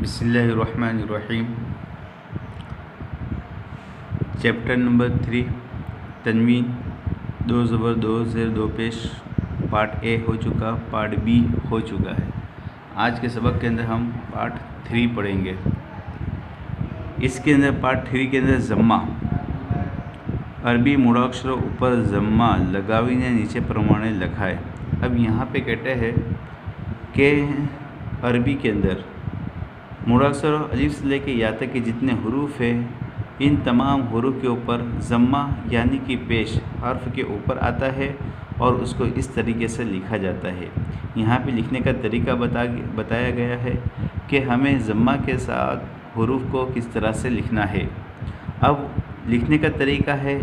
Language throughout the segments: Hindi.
बिस्मिल्लाहिर्रहमानिर्रहीम। चैप्टर नंबर 3 तनवीन, दो ज़बर दो ज़ेर दो पेश, पार्ट ए हो चुका, पार्ट बी हो चुका है। आज के सबक के अंदर हम पार्ट 3 पढ़ेंगे। इसके अंदर पार्ट 3 के अंदर ज़म्मा, अरबी मूळाक्षरों ऊपर ज़म्मा लगावीने नीचे प्रमाणे लखाए। अब यहाँ पे कहते हैं कि अरबी के अंदर मूळाक्षरों अलिफ से लेके या तक के जितने हरूफ है, इन तमाम हरूफ के ऊपर ज़म्मा यानी कि पेश हर्फ के ऊपर आता है और उसको इस तरीके से लिखा जाता है। यहाँ पे लिखने का तरीका बताया गया है कि हमें ज़म्मा के साथ हरूफ को किस तरह से लिखना है। अब लिखने का तरीका है,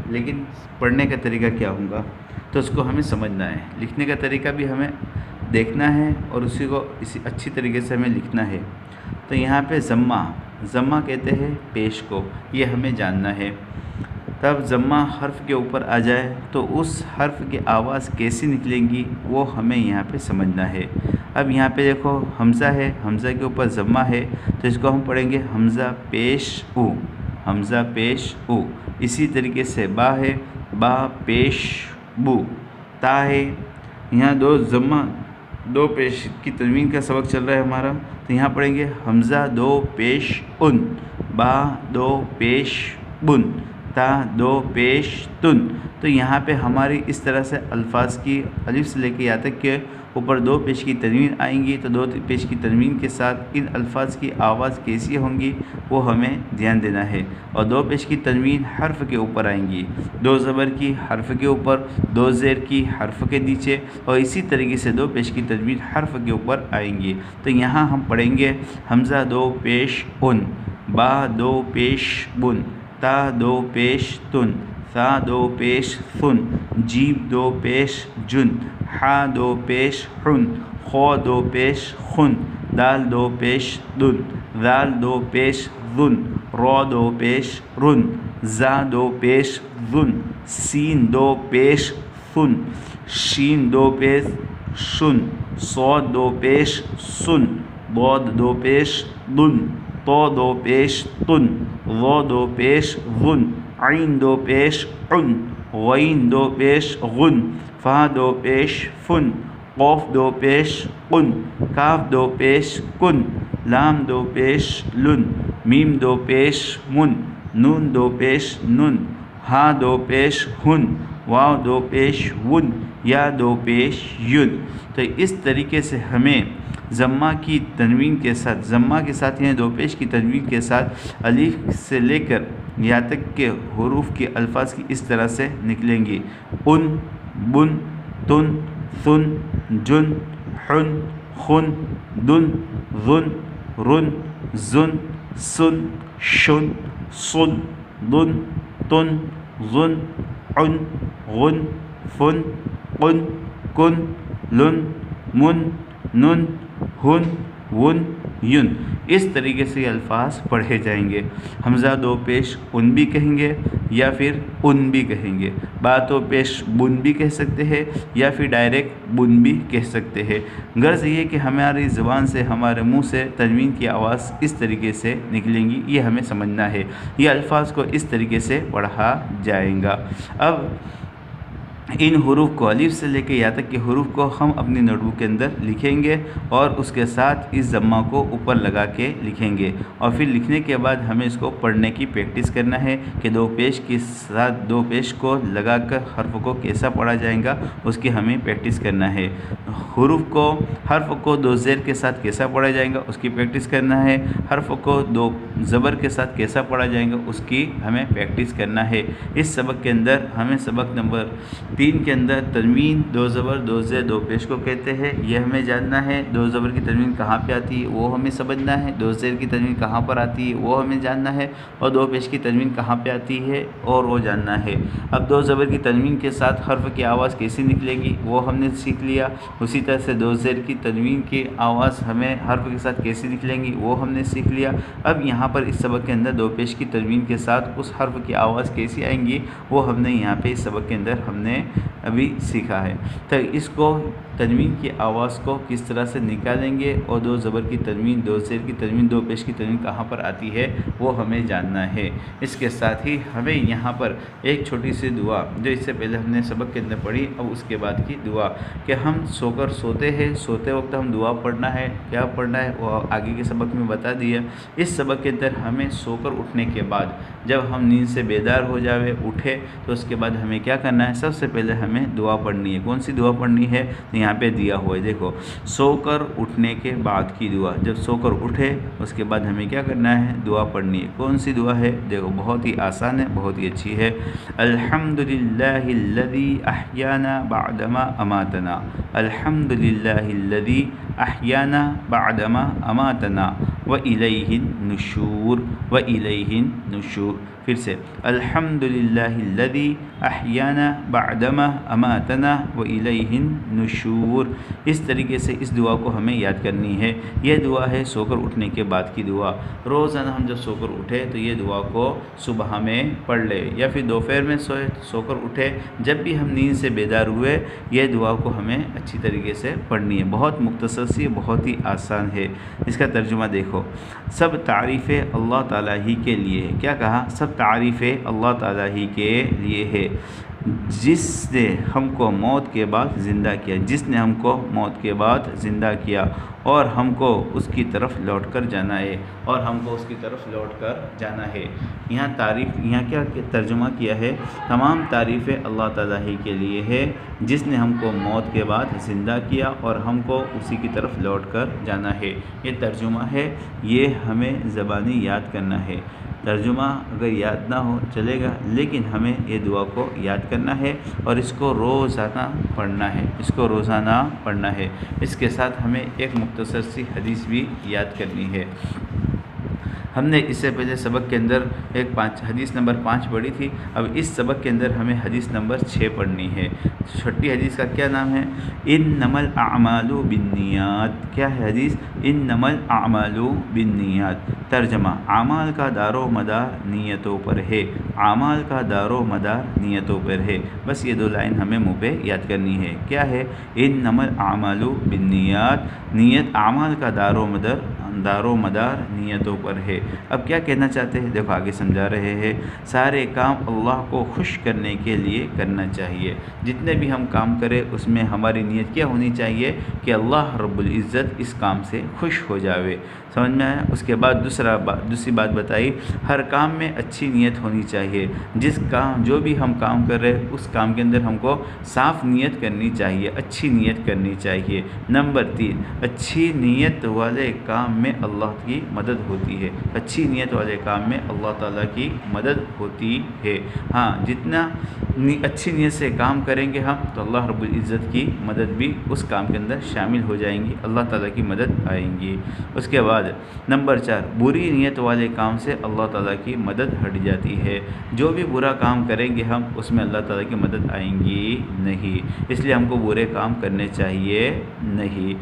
लेकिन पढ़ने का तरीका क्या होगा तो उसको हमें समझना है। लिखने का तरीका भी हमें देखना है और उसी को इसी अच्छी तरीके से हमें लिखना है। तो यहाँ पे ज़म्मा कहते हैं पेश को, ये हमें जानना है। तब ज़म्मा हर्फ के ऊपर आ जाए तो उस हर्फ की आवाज़ कैसी निकलेंगी वो हमें यहाँ पे समझना है। अब यहाँ पे देखो हमज़ा है, हमज़ा के ऊपर ज़म्मा है तो इसको हम पढ़ेंगे हमज़ा पेश ऊ, हमज़ा पेश ऊ। इसी तरीके से बा है, बा पेश बू। ता है, यहाँ दो पेश की तनवीन का सबक चल रहा है हमारा, तो यहाँ पढ़ेंगे हमज़ा दो पेश उन, बा दो पेश बुन, ता दो पेश तुन। तो यहाँ पे हमारी इस तरह से अल्फाज की अलिफ से लेके या तक के ऊपर दो पेश की तनवीन आएंगी। तो दो पेश की तनवीन के साथ इन अल्फाज की आवाज़ कैसी होंगी वो हमें ध्यान देना है। और दो पेश की तनवीन हर्फ के ऊपर आएंगी, दो ज़बर की हर्फ के ऊपर, दो ज़ेर की हर्फ के नीचे, और इसी तरीके से दो पेश की तनवीन हर्फ के ऊपर आएंगी। तो यहाँ हम पढ़ेंगे हमज़ा दो पेश उन, बा दो पेश बुन, ता दो पेश तुन, सा दो पेश सुन, जीम दो पेश जुन, हा दो पेश हुन, खो दो पेश खुन, दाल दो पेश दुन, दाल दो पेश जुन, रो दो पेश रुन, जा दो पेश जुन, सीन दो पेश सुन, शीन दो पेश शुन, सौद दो पेश सुन, बोद दो पेश दुन, तो दो पेश तुन, वो दो पेश गुन, आइन दो पेश उन, गईन दो पेश गुन, फा दो पेश फुन, कौफ दो पेश कुन, काफ दो पेश कुन, लाम दो पेश लुन, मीम दो पेश मुन, नून दो पेश नुन, हा दो पेश हुन, वाव दो पेश वुन, या दो पेश युन। तो इस तरीके से हमें ज़म्मा की तनवीन के साथ, ज़म्मा के साथ यानी दो पेश की तनवीन के साथ अलिफ से लेकर या तक के हरूफ के अल्फाज की इस तरह से निकलेंगी। उन, बुन, तुन, सुन, जुन, हुन, खुन, दुन, जुन, रुन, जुन, सुन, शुन, सुन, दुन, तुन, जुन, उन, गुन, फुन, कुन, कुन, लुन, मुन, नुन, हुन, वुन, युन। इस तरीके से ये अल्फाज पढ़े जाएंगे। हमज़ा दो पेश उन भी कहेंगे या फिर उन भी कहेंगे, बा दो पेश बुन भी कह सकते हैं या फिर डायरेक्ट बुन भी कह सकते हैं। गर्ज़ ये कि हमारी ज़ुबान से, हमारे मुंह से तनवीन की आवाज़ इस तरीके से निकलेंगी, ये हमें समझना है। ये अल्फाज को इस तरीके से पढ़ा जाएगा। अब इन हरूफ को अलिफ से लेके या तक के हरूफ को हम अपनी नोटबुक के अंदर लिखेंगे और उसके साथ इस ज़म्मा को ऊपर लगा के लिखेंगे। और फिर लिखने के बाद हमें इसको पढ़ने की प्रैक्टिस करना है कि दो पेश के साथ दो पेश को लगाकर हर्फ को कैसा पढ़ा जाएगा उसकी हमें प्रैक्टिस करना है। हरूफ को, हर्फ को दो ज़ेर के साथ कैसा पढ़ा जाएगा उसकी प्रैक्टिस करना है। हर्फ को दो ज़बर के साथ कैसा पढ़ा जाएगा उसकी हमें प्रैक्टिस करना है। इस सबक के अंदर हमें सबक नंबर 3 के अंदर तनवीन, दो ज़बर दो ज़ेर दो पेश को कहते हैं, यह हमें जानना है। दो ज़बर की तनवीन कहाँ पे आती है वो हमें समझना है। दो ज़ेर की तनवीन कहाँ पर आती है वो हमें जानना है। और दो पेश की तनवीन कहाँ पे आती है और वो जानना है। अब दो ज़बर की तनवीन के साथ हर्फ की आवाज़ कैसी निकलेगी वो हमने सीख लिया। उसी तरह से दो ज़ेर की तनवीन की आवाज़ हमें हर्फ के साथ कैसी निकलेंगी वो हमने सीख लिया। अब यहाँ पर इस सबक के अंदर दो पेश की तनवीन के साथ उस हर्फ की आवाज़ कैसी आएंगी वो हमने यहाँ पे इस सबक के अंदर हमने अभी सीखा है। तो इसको तनवीन की आवाज़ को किस तरह से निकालेंगे और दो ज़बर की तनवीन, दो ज़ेर की तनवीन, दो पेश की तनवीन कहाँ पर आती है वो हमें जानना है। इसके साथ ही हमें यहाँ पर एक छोटी सी दुआ जो इससे पहले हमने सबक के अंदर पढ़ी, अब उसके बाद की दुआ कि हम सोकर सोते हैं, सोते वक्त हम दुआ पढ़ना है, क्या पढ़ना है वो आगे के सबक में बता दिया। इस सबक के अंदर हमें सोकर उठने के बाद जब हम नींद से बेदार हो जावे, उठे, तो उसके बाद हमें क्या करना है, सबसे पहले हमें दुआ पढ़नी है। कौन सी दुआ पढ़नी है, तो यहाँ पे दिया हुआ है, देखो, सोकर उठने के बाद की दुआ। जब सोकर उठे उसके बाद हमें क्या करना है, दुआ पढ़नी है। कौन सी दुआ है, देखो बहुत ही आसान है, बहुत ही अच्छी है। अल्हम्दुलिल्लाहिल्लज़ी अहयाना बअदमा अमातना, अल्हम्दुलिल्लाहिल्लज़ी अहयाना बअदमा अमातना व इलैहिन नुशूर, व इलैहिन नुशूर। फिर से अल्हम्दुलिल्लाहिल्लज़ी अहयाना बअदमा अमातना व इलैहिन नुशूर। इस तरीके से इस दुआ को हमें याद करनी है। यह दुआ है सोकर उठने के बाद की दुआ। रोज़ाना हम जब सोकर उठे तो ये दुआ को सुबह में पढ़ ले, या फिर दोपहर में सोए सोकर उठे, जब भी हम नींद से बेदार हुए यह दुआ को हमें अच्छी तरीके से पढ़नी है। बहुत मुख्तसर सी, बहुत ही आसान है। इसका तर्जुमा देखो, सब तारीफ़ें अल्लाह ताला ही के लिए है। क्या कहा, सब तारीफ़ें अल्लाह ताला ही के लिए है जिसने हमको मौत के बाद ज़िंदा किया, जिसने हमको मौत के बाद ज़िंदा किया और हमको उसकी तरफ लौट कर जाना है, और हमको उसकी तरफ लौट कर जाना है। यहाँ तारीफ़, यहाँ क्या तर्जुमा किया है, तमाम तारीफ़ें अल्लाह ताला ही के लिए है जिसने हमको मौत के बाद ज़िंदा किया और हमको उसी की तरफ लौट कर जाना है। ये तर्जुमा है, ये हमें ज़बानी याद करना है। तर्जुमा अगर याद ना हो चलेगा, लेकिन हमें ये दुआ को याद करना है और इसको रोज़ाना पढ़ना है, इसको रोज़ाना पढ़ना है। इसके साथ हमें एक मुख्तसर सी हदीस भी याद करनी है। हमने इससे पहले सबक के अंदर हदीस नंबर 5 पढ़ी थी। अब इस सबक के अंदर हमें हदीस नंबर 6 पढ़नी है। छठी हदीस का क्या नाम है, इन्नमल अअमालु बिन्नियात। क्या है हदीस, इन्नमल अअमालु बिन्नियात। तर्जमा, आमाल का दारो मदार नीयतों पर है, आमाल का दारो मदार नीयतों पर है। बस ये दो लाइन हमें मुँह पे याद करनी है। क्या है, इन्नमल अअमालु बिन्नियात, नीयत आमाल का दारो मदार नीयतों पर है। अब क्या कहना चाहते हैं, देखो आगे समझा रहे हैं, सारे काम अल्लाह को खुश करने के लिए करना चाहिए। जितने भी हम काम करें उसमें हमारी नीयत क्या होनी चाहिए कि अल्लाह रब्बुल इज़्ज़त इस काम से खुश हो जावे। समझ में आया। उसके बाद दूसरी बात बताई, हर काम में अच्छी नीयत होनी चाहिए। जो भी हम काम कर रहे हैं उस काम के अंदर हमको साफ़ नीयत करनी चाहिए, अच्छी नीयत करनी चाहिए। नंबर 3, अच्छी नीयत वाले काम में अल्लाह की मदद होती है। अच्छी नीयत वाले काम में अल्लाह ताला की मदद होती है। हाँ, जितना अच्छी नीयत से काम करेंगे हम तो अल्लाह रब्बुल इज़्ज़त की मदद भी उस काम के अंदर शामिल हो जाएंगी, अल्लाह ताला की मदद आएंगी। उसके बाद नंबर 4, बुरी नीयत वाले काम से अल्लाह ताला की मदद हट जाती है। जो भी बुरा काम करेंगे हम उसमें अल्लाह ताला की मदद आएंगी नहीं, इसलिए हमको बुरे काम करने चाहिए नहीं।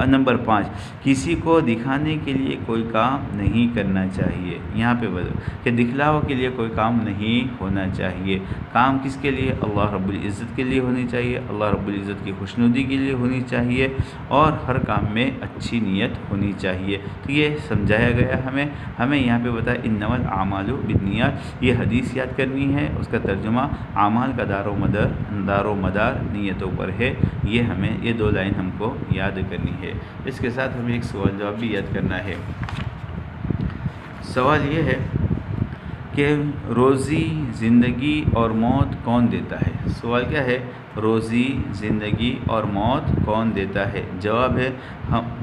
नंबर 5, किसी को दिखाने के लिए कोई काम नहीं करना चाहिए। यहाँ पे बोलो कि दिखलावा के लिए कोई काम नहीं होना चाहिए। काम किसके लिए, अल्लाह रब्बुल इज़्ज़त के लिए होनी चाहिए, अल्लाह रब्बुल इज़्ज़त की खुशनुदी के लिए होनी चाहिए, और हर काम में अच्छी नीयत होनी चाहिए। तो ये समझाया गया हमें यहाँ पे बताया इन्नमल आमालु बिन्नियात। ये हदीस याद करनी है, उसका तर्जुमा आमाल का दारो मदार नीयतों पर है। ये 2 लाइन हमको याद करनी है। इसके साथ हमें एक सवाल जवाब भी याद करना है। सवाल ये है कि रोज़ी, ज़िंदगी और मौत कौन देता है। सवाल क्या है, रोज़ी, ज़िंदगी और मौत कौन देता है। जवाब है, हम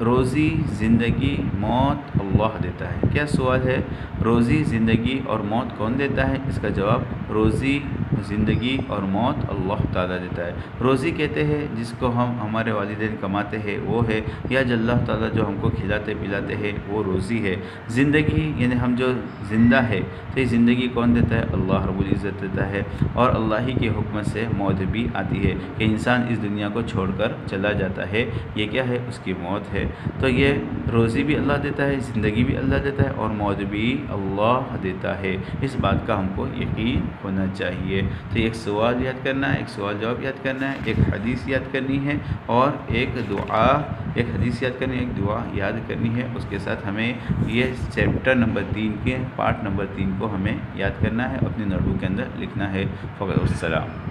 रोज़ी, ज़िंदगी, मौत अल्लाह देता है। क्या सवाल है, रोज़ी, ज़िंदगी और मौत कौन देता है। इसका जवाब, रोज़ी, ज़िंदगी और मौत अल्लाह ताला देता है। रोज़ी कहते हैं जिसको हम हमारे वालिदैन कमाते हैं वो है, या जो अल्लाह ताला जो हमको खिलाते पिलाते हैं वो रोज़ी है। ज़िंदगी यानी हम जो ज़िंदा है, तो ये ज़िंदगी कौन देता है, अल्लाह रब्बुल इज़्ज़त देता है। और अल्लाह ही के हुक्म से मौत भी आती है कि इंसान इस दुनिया को छोड़कर चला जाता है। ये क्या है, उसकी मौत मौत है। तो ये रोज़ी भी अल्लाह देता है, ज़िंदगी भी अल्लाह देता है और मौत भी अल्लाह देता है। इस बात का हमको यकीन होना चाहिए। तो एक सवाल याद करना है, एक सवाल जवाब याद करना है, एक हदीस याद करनी है और एक दुआ, एक हदीस याद करनी है, एक दुआ याद करनी है। उसके साथ हमें ये चैप्टर नंबर 3 के पार्ट नंबर 3 को हमें याद करना है, अपनी नोटबुक के अंदर लिखना है। फ़क़त वस्सलाम।